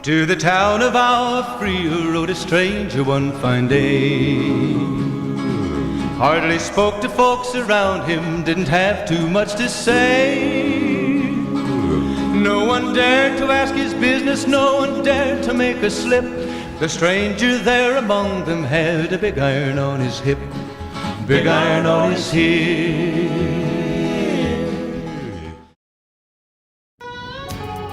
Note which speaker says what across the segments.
Speaker 1: To the town of our Frio rode a stranger one fine day. Hardly spoke to folks around him, didn't have too much to say. No one dared to ask his business, no one dared to make a slip. The stranger there among them had a big iron on his hip, big iron on his hip.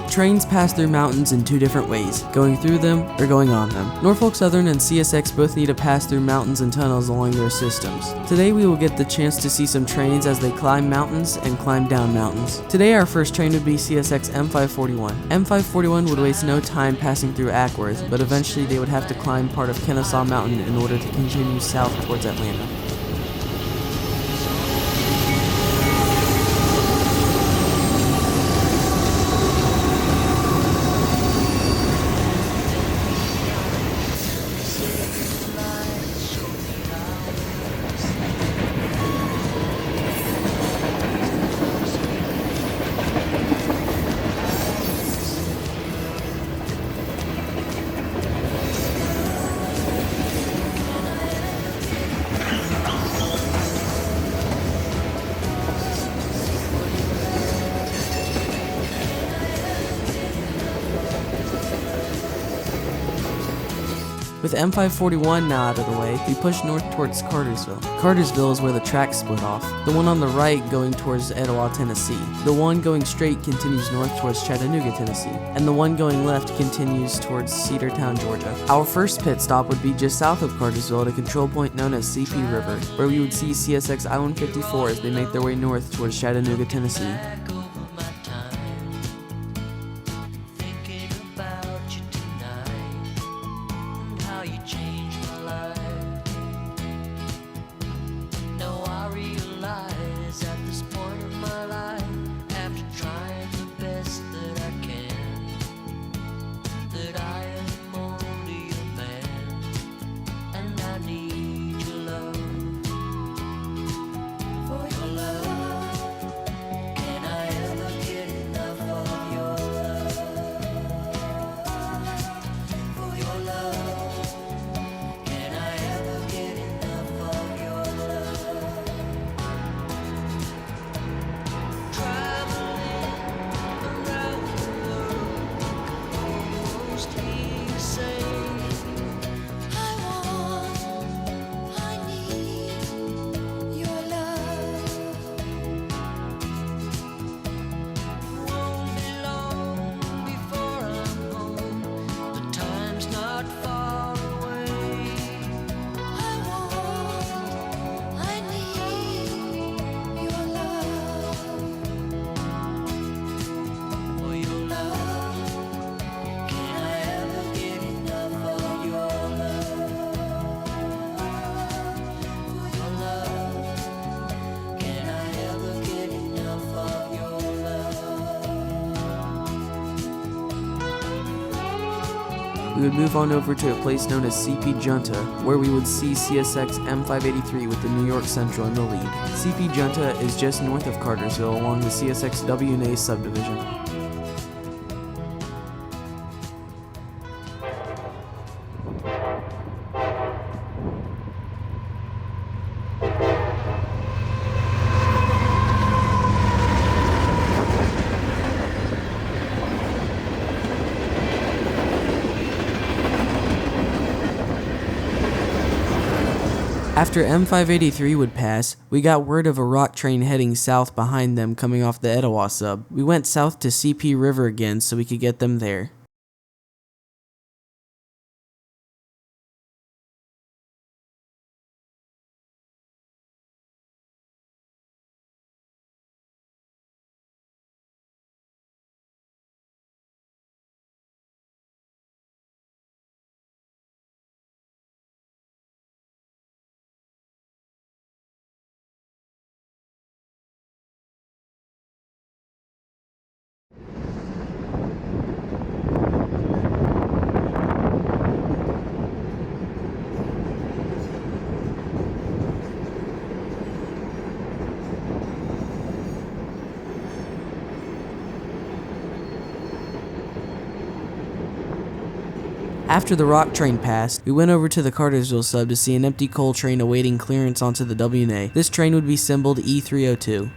Speaker 2: Trains pass through mountains in two different ways, going through them or going on them. Norfolk Southern and CSX both need to pass through mountains and tunnels along their systems. Today we will get the chance to see some trains as they climb mountains and climb down mountains. Today our first train would be CSX M541. M541 would waste no time passing through Ackworth, but eventually they would have to climb part of Kennesaw Mountain in order to continue south towards Atlanta. With M541 now out of the way, we push north towards Cartersville. Cartersville is where the tracks split off, the one on the right going towards Etowah, Tennessee. The one going straight continues north towards Chattanooga, Tennessee, and the one going left continues towards Cedartown, Georgia. Our first pit stop would be just south of Cartersville at a control point known as CP River, where we would see CSX I-154 as they make their way north towards Chattanooga, Tennessee. We would move on over to a place known as CP Junta, where we would see CSX M583 with the New York Central in the lead. CP Junta is just north of Cartersville along the CSX W&A subdivision. After M583 would pass, we got word of a rock train heading south behind them coming off the Etowah sub. We went south to CP River again so we could get them there. After the rock train passed, we went over to the Cartersville sub to see an empty coal train awaiting clearance onto the WNA. This train would be symboled E302.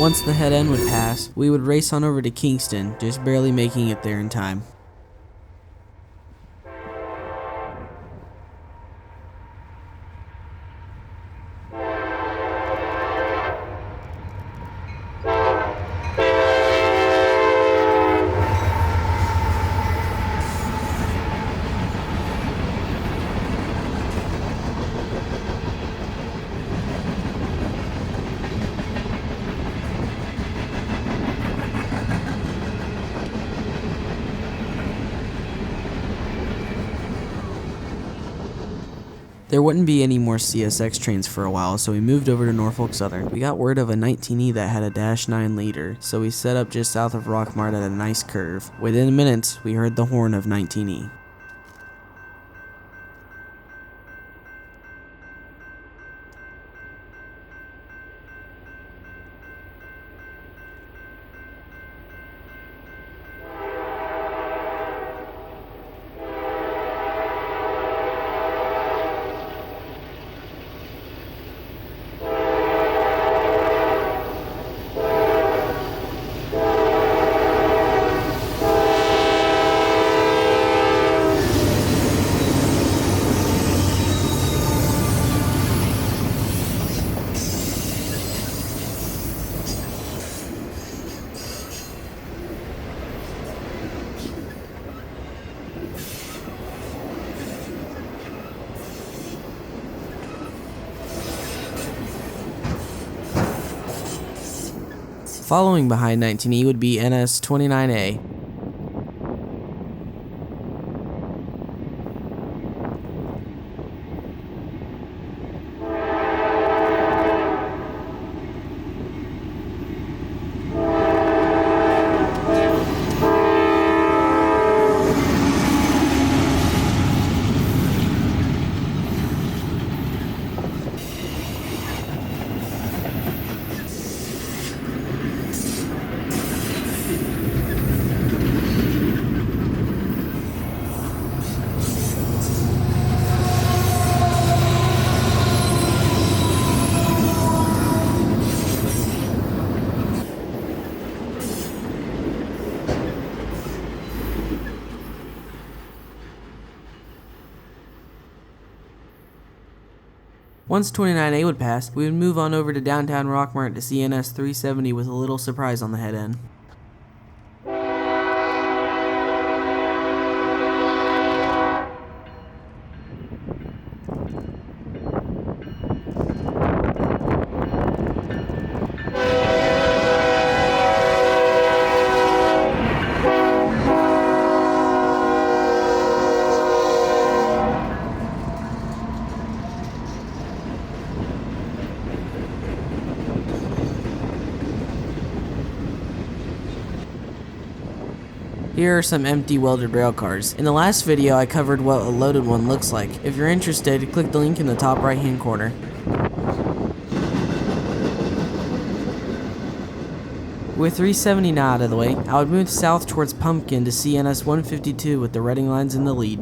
Speaker 2: Once the head end would pass, we would race on over to Kingston, just barely making it there in time. There wouldn't be any more CSX trains for a while, so we moved over to Norfolk Southern. We got word of a 19E that had a -9 liter, so we set up just south of Rockmart at a nice curve. Within minutes, we heard the horn of 19E. Following behind 19E would be NS 29A. Once 29A would pass, we would move on over to downtown Rockmart to see NS 370 with a little surprise on the head end. Here are some empty welded rail cars. In the last video I covered what a loaded one looks like. If you're interested, click the link in the top right hand corner. With 370 now out of the way, I would move south towards Pumpkin to see NS 152 with the Reading lines in the lead.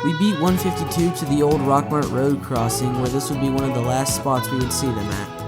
Speaker 2: We beat 152 to the old Rockmart Road crossing, where this would be one of the last spots we would see them at.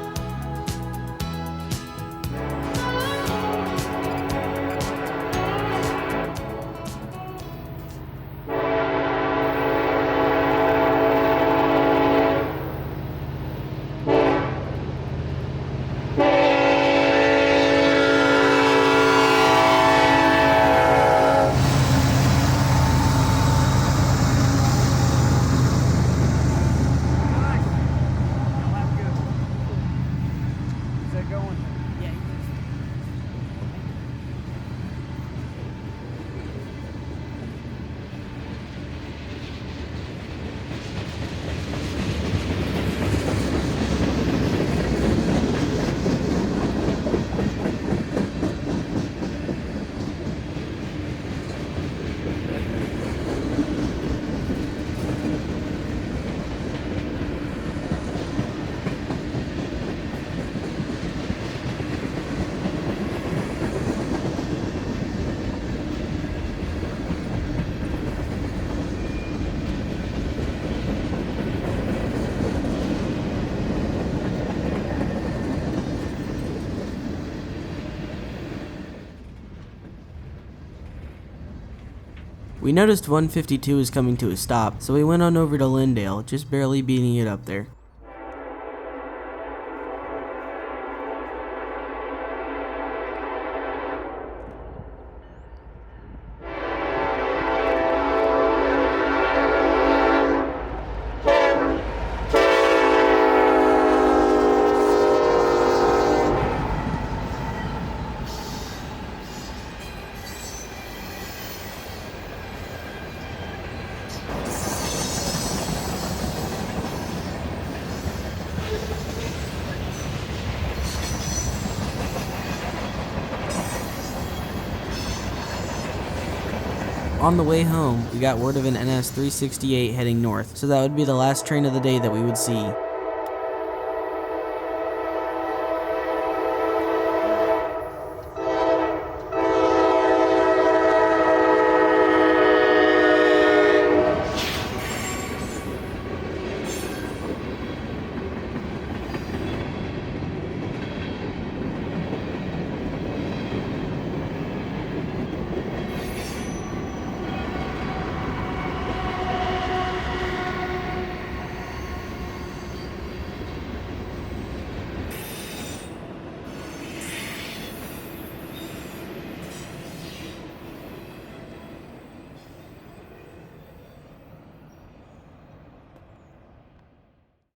Speaker 2: We noticed 152 was coming to a stop, so we went on over to Lindale, just barely beating it up there. On the way home, we got word of an NS 368 heading north, so that would be the last train of the day that we would see.